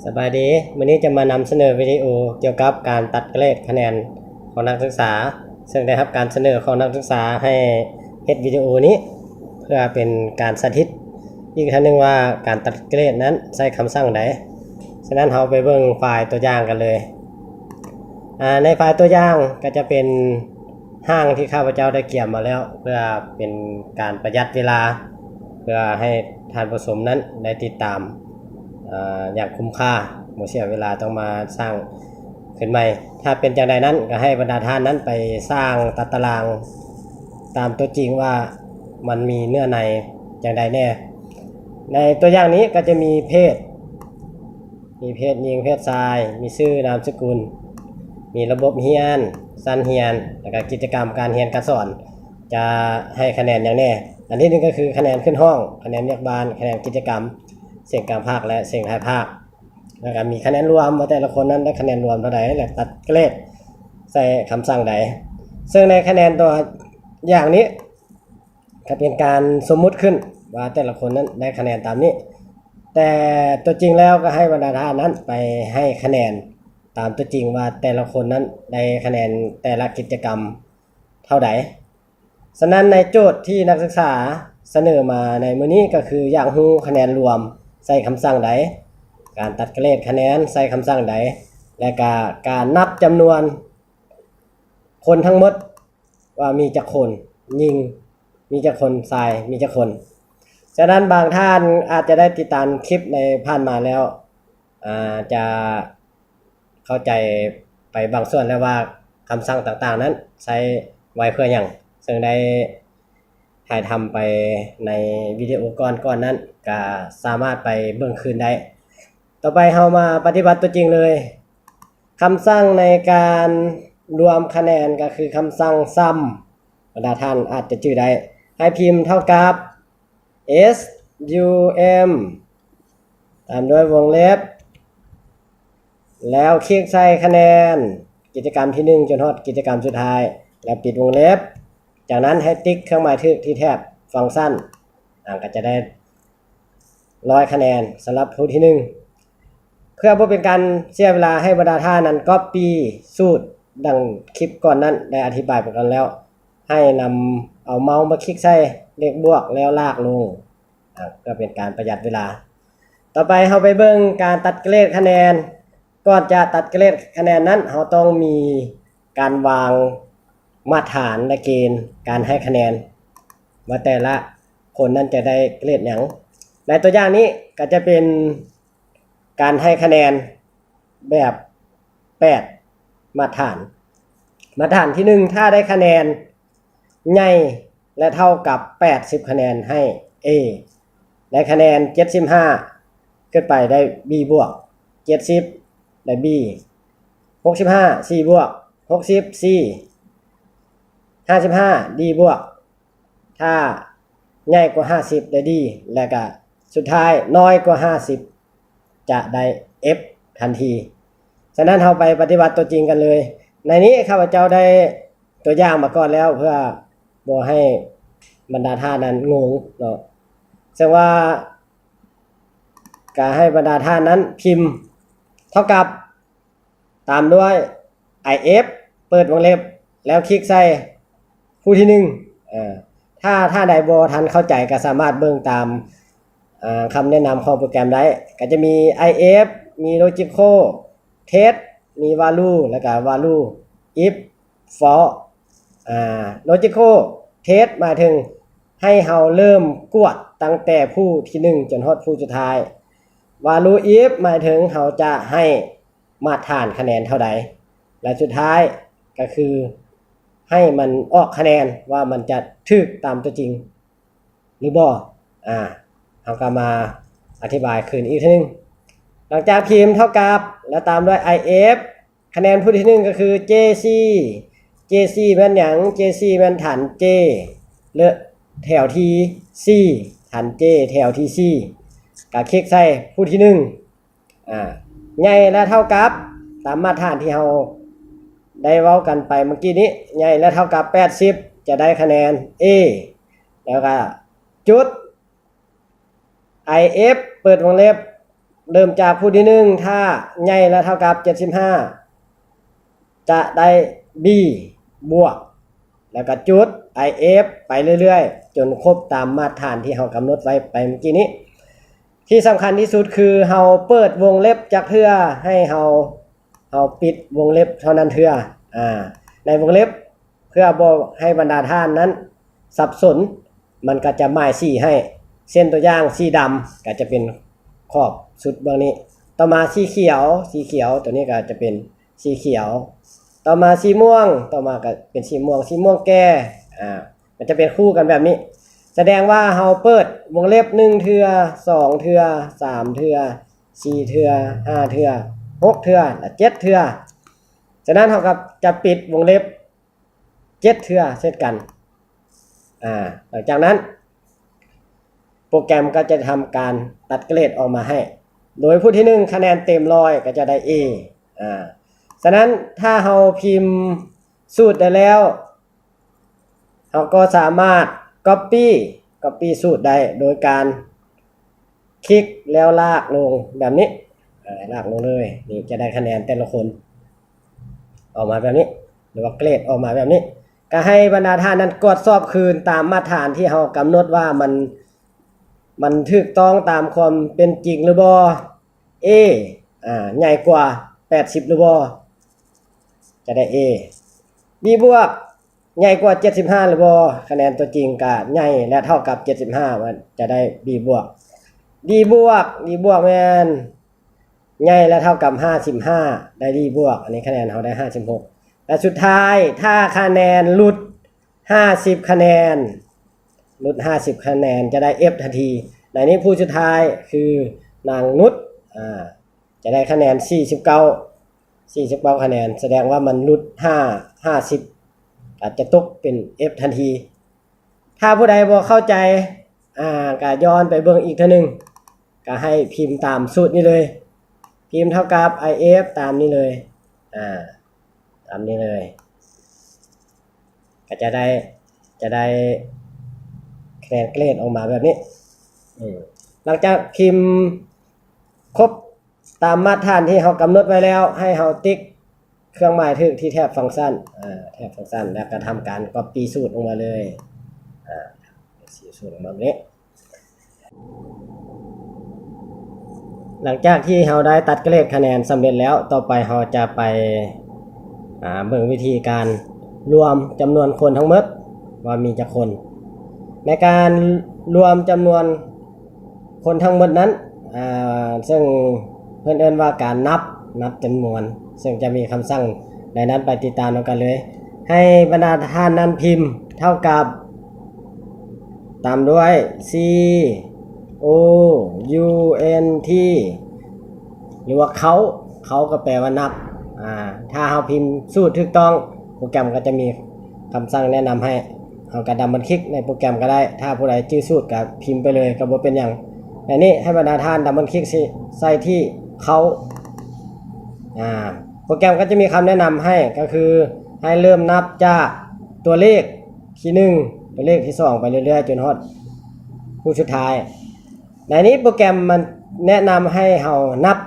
สบายดีวันนี้จะมานำเสนอวิดีโอเกี่ยวกับการตัดเกรดคะแนนของนักศึกษาซึ่งได้รับการเสนอของนักศึกษาให้เฮ็ดวิดีโอนี้เพื่อเป็นการสาธิตอีกครั้งนึงว่าการตัดเกรดนั้นใช้คำสั่งใดฉะนั้นเราไปเบิ่งไฟล์ตัวอย่างกันเลยในไฟล์ตัวอย่างก็จะเป็นห้างที่ข้าพเจ้าได้เกี่ยมมาแล้วเพื่อเป็นการประหยัดเวลาเพื่อให้ท่านผู้ชมนั้นได้ติดตามอย่างคุ้มค่าบ่เสียเวลาต้องมาสร้างขึ้นใหม่ถ้าเป็นจังใดนั้นก็ให้บรรดาท่านนั้นไปสร้างตัดตารางตามตัวจริงว่ามันมีเนื้อในจังใดแน่ในตัวอย่างนี้ก็จะมีเพศหญิงเพศชายมีชื่อนามสกุลมีระบบเรียนสั้นเรียนแล้วก็กิจกรรมการเรียนการสอนจะให้คะแนนอย่างแน่อันที่หนึ่งก็คือคะแนนขึ้นห้องคะแนนเรียกบานคะแนนกิจกรรมเสียงกลางภาคและเสียงท้ายภาคแล้วก็มีคะแนนรวมว่าแต่ละคนนั้นได้คะแนนรวมเท่าใดและตัดเกรดใส่คำสั่งใดซึ่งในคะแนนตัวอย่างนี้ก็เป็นการสมมุติขึ้นว่าแต่ละคนนั้นได้คะแนนตามนี้แต่ตัวจริงแล้วก็ให้บรรดาท่านนั้นไปให้คะแนนตามตัวจริงว่าแต่ละคนนั้นได้คะแนนแต่ละกิจกรรมเท่าใดฉะนั้นในโจทย์ที่นักศึกษาเสนอมาในมื้อนี้ก็คืออยากรู้คะแนนรวมใส่คำสั่งใดการตัดเกรดคะแนนใส่คำสั่งใดและก็การนับจำนวนคนทั้งหมดว่ามีจักคนยิงมีจักคนทรายมีจักคนฉะนั้นบางท่านอาจจะได้ติดตามคลิปในผ่านมาแล้วจะเข้าใจไปบางส่วนแล้วว่าคำสั่งต่างๆนั้นใช้ไว้เพื่ออย่างซึ่งได้ถ่ายทำไปในวิดีโอก่อนนั้นก็สามารถไปเบิ่งคืนได้ต่อไปเรามาปฏิบัติตัวจริงเลยคำสั่งในการรวมคะแนนก็คือคำสั่งsumบรรดาท่านอาจจะชื่อได้ให้พิมพ์เท่ากับ sum ตามด้วยวงเล็บแล้วคลิกใส่คะแนนกิจกรรมที่1จนฮอดกิจกรรมสุดท้ายแล้วปิดวงเล็บจากนั้นให้ติ๊กเครื่องหมายที่แทบฟังก์ชันก็จะได้100คะแนนสำหรับผู้ที่1เพื่อบ่เป็นการเสียเวลาให้บรรดาท่านนั้นก๊อปปี้สูตรดังคลิปก่อนนั้นได้อธิบายไปกันแล้วให้นำเอาเมาส์มาคลิกใส่เลขบวกแล้วลากลงก็เป็นการประหยัดเวลาต่อไปเราไปเบิ่งการตัดเกรดคะแนนก่อนจะตัดเกรดคะแนนนั้นเราต้องมีการวางมาตรฐานและเกณฑ์การให้คะแนนว่าแต่ละคนนั้นจะได้เกรดหยังในตัวอย่างนี้ก็จะเป็นการให้คะแนนแบบ8มาตรฐานที่1ถ้าได้คะแนนใหญ่และเท่ากับ80คะแนนให้ A ได้คะแนน75ขึ้นไปได้ B บวก70ได้ B 65 C บวก60 C 55 D บวกถ้าใหญ่กว่า50ได้ D และก็สุดท้ายน้อยกว่า50จะได้ F ทันทีฉะนั้นเราไปปฏิบัติตัวจริงกันเลยในนี้ข้าพเจ้าได้ตัวอย่างมาก่อนแล้วเพื่อบ่ให้บรรดาท่านนั้นงงเนาะซึ่งว่าการให้บรรดาท่านนั้นพิมพ์เท่ากับตามด้วย if เปิดวงเล็บแล้วคลิกใส่ผู้ที่1ถ้าใดบ่ทันเข้าใจก็สามารถเบิ่งตามคำแนะนำของโปรแกรมได้ก็จะมี if มี logical test มี value แล้วก็ value if for logical test หมายถึงให้เราเริ่มกวดตั้งแต่ผู้ที่1จนฮอดผู้สุดท้าย value if หมายถึงเราจะให้มาตรฐานคะแนนเท่าใดและสุดท้ายก็คือให้มันออกคะแนนว่ามันจะถูกตามตัวจริงหรือบ่เราก็มาอธิบายคืนอีกทีนึงหลังจากพิมพ์เท่ากับแล้วตามด้วย if คะแนนผู้ที่1ก็คือ JC แม่นหยัง JC แม่นฐาน J เลอะแถวที่ C ฐาน J แถวที่ C ก็คลิกใส่ผู้ที่1ใหญ่และเท่ากับตามมาตรฐานที่เราได้เว้ากันไปเมื่อกี้นี้ใหญ่และเท่ากับ80จะได้คะแนน A แล้วก็จุด if เปิดวงเล็บ เริ่มจากผู้ที่1ถ้าใหญ่และเท่ากับ75จะได้ b บวกแล้วก็จุด if ไปเรื่อยๆจนครบตามมาตรฐานที่เรากำหนดไว้ไปเมื่อกี้นี้ที่สำคัญที่สุดคือเราเปิดวงเล็บจากเทื่อให้เราปิดวงเล็บเท่านั้นเทื่อในวงเล็บเพื่อบ่ให้บรรดาท่านนั้นสับสนมันก็จะหมายสีให้เส้นตัวอย่างสีดำก็จะเป็นขอบสุดเบื้องนี้ต่อมาสีเขียวตัวนี้ก็จะเป็นสีเขียวต่อมาสีม่วงต่อมาก็เป็นสีม่วงแก่มันจะเป็นคู่กันแบบนี้แสดงว่าเราเปิดวงเล็บ1เทื่อ2เทื่อ3เทื่อ4เทื่อ5เทื่อ6เทื่อและ7เทื่อฉะนั้นเราก็จะปิดวงเล็บ7เทื่อเช่นกันหลังจากนั้นโปรแกรมก็จะทำการตัดเกรดออกมาให้โดยผู้ที่1คะแนนเต็ม100ก็จะได้ A ฉะนั้นถ้าเราพิมพ์สูตรได้แล้วเราก็สามารถ copy สูตรได้โดยการคลิกแล้วลากลงแบบนี้ลากลงเลยนี่จะได้คะแนนแต่ละคนออกมาแบบนี้หรือว่าเกรดออกมาแบบนี้ก็ให้บรรดาท่านนั้นกดสอบคืนตามมาตรฐานที่เรากำหนดว่ามันถูกต้องตามความเป็นจริงหรือบ่A ใหญ่กว่า80หรือบ่จะได้ A B บวกใหญ่กว่า75หรือบ่คะแนนตัวจริงก็ใหญ่และเท่ากับ75มันจะได้ B บวก D บวกแม่นใหญ่และเท่ากับ55ได้ D บวกอันนี้คะแนนเราได้56และสุดท้ายถ้าคะแนนหลุด50คะแนนจะได้ F ทันทีในนี้ผู้สุดท้ายคือนางนุชจะได้คะแนน49คะแนนแสดงว่ามันหลุด50อาจจะตกเป็น F ทันทีถ้าผู้ใดบ่เข้าใจก็ย้อนไปเบิ่งอีกเทื่อนึงก็ให้พิมพ์ตามสูตรนี้เลยพิมพ์เท่ากับ if ตามนี้เลยตามนี้เลยก็จะได้คะแนนเกรดออกมาแบบนี้หลังจากพิมพ์ครบตามมาตรฐานที่เรากำหนดไว้แล้วให้เราติ๊กเครื่องหมายถึงที่แถบฟังก์ชันแล้วก็ทำการ copy สูตรลงมาเลยสูตรออกมาแบบนี้หลังจากที่เราได้ตัดเกรดคะแนนสำเร็จแล้วต่อไปเราจะไปเบิ่งวิธีการรวมจำนวนคนทั้งหมดว่ามีจักคนในการรวมจำนวนคนทั้งหมดนั้นซึ่งเพิ่นเอิ้นว่าการนับจำนวนซึ่งจะมีคำสั่งในนั้นไปติดตามกันเลยให้บรรดาท่านนั้นพิมพ์เท่ากับตามด้วย C O U N T หรือว่าเขาก็แปลว่านับถ้าเราพิมพ์สูตรถูกต้องโปรแกรมก็จะมีคำสั่งแนะนำให้เราก็ดับเบิลคลิกในโปรแกรมก็ได้ถ้าผู้ใดชื่อสูตรก็พิมพ์ไปเลยก็บ่เป็นหยังแต่นี่ให้บรรดาท่านดับเบิลคลิกใส่ที่เขาโปรแกรมก็จะมีคำแนะนำให้ก็คือให้เริ่มนับจากตัวเลขที่1ตัวเลขที่2ไปเรื่อยๆจนฮอดผู้สุดท้ายในนี้โปรแกรมมันแนะนำให้เรานับ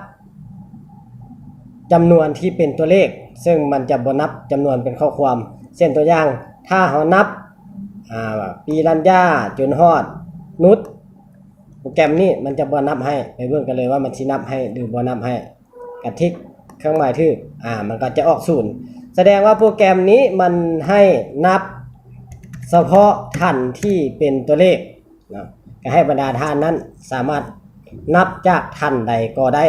จำนวนที่เป็นตัวเลขซึ่งมันจะบ่นับจำนวนเป็นข้อความเช่นตัวอย่างถ้าเรานับปีรัญญาจนฮอดนุชโปรแกรมนี้มันจะบ่นับให้ไปเบิ่งกันเลยว่ามันสินับให้หรือบ่นับให้กดทิกเครื่องหมายถึงมันก็จะออก0แสดงว่าโปรแกรมนี้มันให้นับเฉพาะท่านที่เป็นตัวเลขนะก็ให้บรรดาท่านนั้นสามารถนับจากท่านใดก็ได้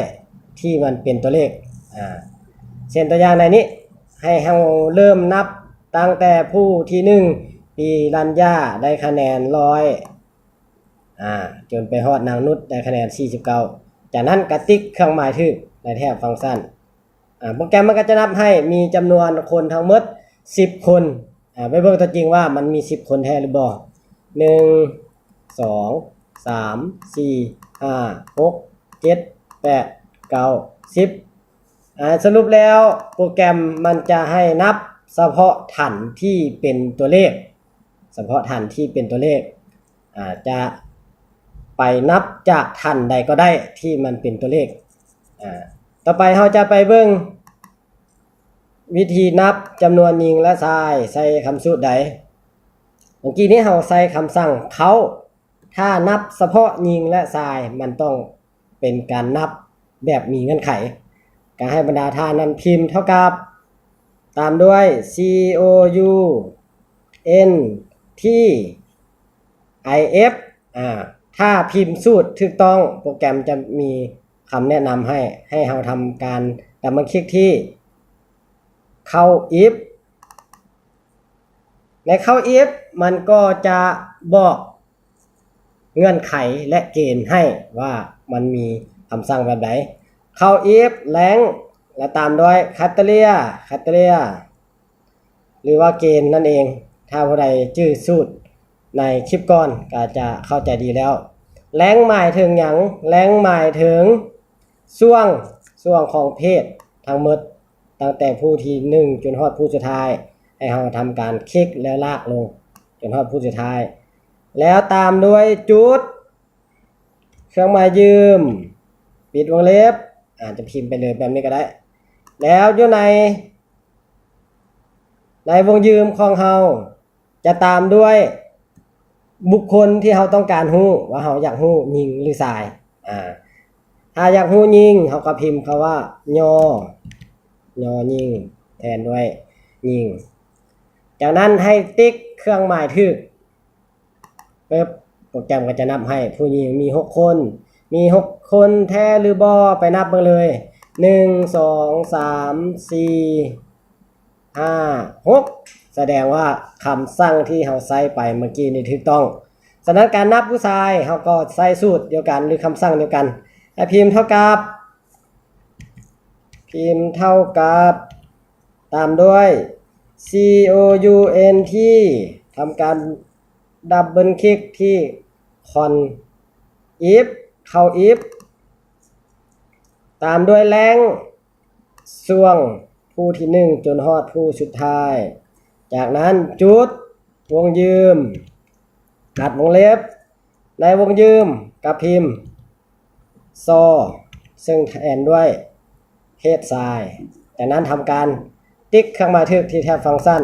ที่มันเป็นตัวเลขเช่นตัวอย่างในนี้ให้เราเริ่มนับตั้งแต่ผู้ที่1ปีรัญญาได้คะแนน100จนไปฮอดนางนุชได้คะแนน49จากนั้นก็ติ๊กเครื่องหมายถึงในแถบฟังก์ชันโปรแกรมมันก็จะนับให้มีจำนวนคนทั้งหมด10คนไปเบิ่งตัวจริงว่ามันมี10คนแท้หรือบ่1 2 3 4 5 6 7 8 9 10สรุปแล้วโปรแกรมมันจะให้นับเฉพาะท่านที่เป็นตัวเลขจะไปนับจากท่านใดก็ได้ที่มันเป็นตัวเลข ต่อไปเราจะไปเบิ่งวิธีนับจำนวนหญิงและชายใส่คำสูตรใดเมื่อกี้นี้เราใส่คำสั่งเขาถ้านับเฉพาะหญิงและชายมันต้องเป็นการนับแบบมีเงื่อนไขการให้บรรดาท่านนั้นพิมพ์เท่ากับตามด้วย COUN T IF ถ้าพิมพ์สูตรถูกต้องโปรแกรมจะมีคำแนะนำให้เราทำการดับเบิลคลิกที่เข้า if ในเข้า if มันก็จะบอกเงื่อนไขและเกณฑ์ให้ว่ามันมีคำสั่งแบบไหนเข้า if แรงและตามด้วยคัตเตอเรียหรือว่าเกณฑ์นั่นเองถ้าผู้ใดชื่อสูตรในคลิปก่อนก็จะเข้าใจดีแล้วแรงหมายถึงหยังแรงหมายถึงช่วงของเพศทั้งหมดตั้งแต่ผู้ที่1จนฮอดผู้สุดท้ายให้เราทำการคลิกแล้วลากลงจนฮอดผู้สุดท้ายแล้วตามด้วยจุดเครื่องหมายยืมปิดวงเล็บจะพิมพ์ไปเลยแบบนี้ก็ได้แล้วอยู่ในวงยืมของเราจะตามด้วยบุคคลที่เราต้องการฮู้ว่าเราอยากฮู้หญิงหรือชายถ้าอยากฮู้หญิงเราก็พิมพ์คำว่ายอหญิงแทนด้วยหญิงจากนั้นให้ติ๊กเครื่องหมายถูกปึ๊บโปรแกรมก็จะนับให้ผู้หญิงมี6คนแท้หรือบ่ไปนับมาเลย1 2 3 4 5 6แสดงว่าคำสั่งที่เราใส่ไปเมื่อกี้นี่ถูกต้องฉะนั้นการนับผู้ชายเราก็ใส่สูตรเดียวกันหรือคำสั่งเดียวกันให้พิมพ์เท่ากับตามด้วย COUNT ทำการดับเบิลคลิกที่คอน if เข้า if ตามด้วยแรงช่วงผู้ที่1จนฮอดผู้สุดท้ายจากนั้นจุดวงยืมตัดวงเล็บในวงยืมกับพิมพ์ซอซึ่งแทนด้วยเพศชายจากนั้นทำการติ๊กเครื่องหมายถูกที่แท็บฟังก์ชัน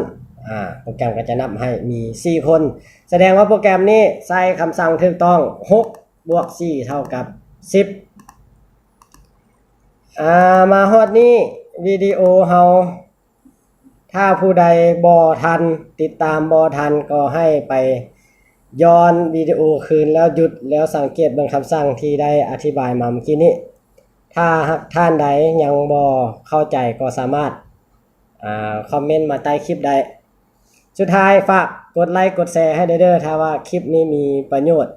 โปรแกรมก็จะนับให้มี4คนแสดงว่าโปรแกรมนี้ใส่คำสั่งถูกต้อง6บวก4เท่ากับ10มาฮอดนี้วิดีโอเฮาถ้าผู้ใดบ่ทันติดตามบ่ทันก็ให้ไปย้อนวิดีโอคืนแล้วหยุดแล้วสังเกตเบิ่งคำสั่งที่ได้อธิบายมาเมื่อกี้นี้ถ้าท่านใดยังบ่เข้าใจก็สามารถคอมเมนต์มาใต้คลิปได้สุดท้ายฝากกดไลค์กดแชร์ให้เด้อถ้าว่าคลิปนี้มีประโยชน์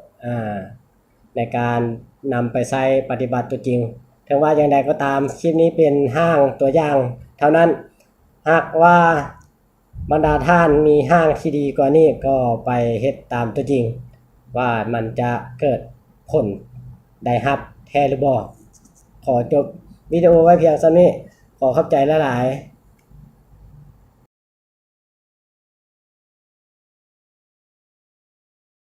ในการนำไปใช้ปฏิบัติตัวจริงถึงว่าอย่างใดก็ตามคลิปนี้เป็นห้างตัวอย่างเท่านั้นหากว่าบรรดาท่านมีห้างที่ดีกว่านี้ก็ไปเฮ็ดตามตัวจริงว่ามันจะเกิดผลได้รับแท้หรือบ่ขอจบวิดีโอไว้เพียงเท่านี้ขอขอบใจหลายๆ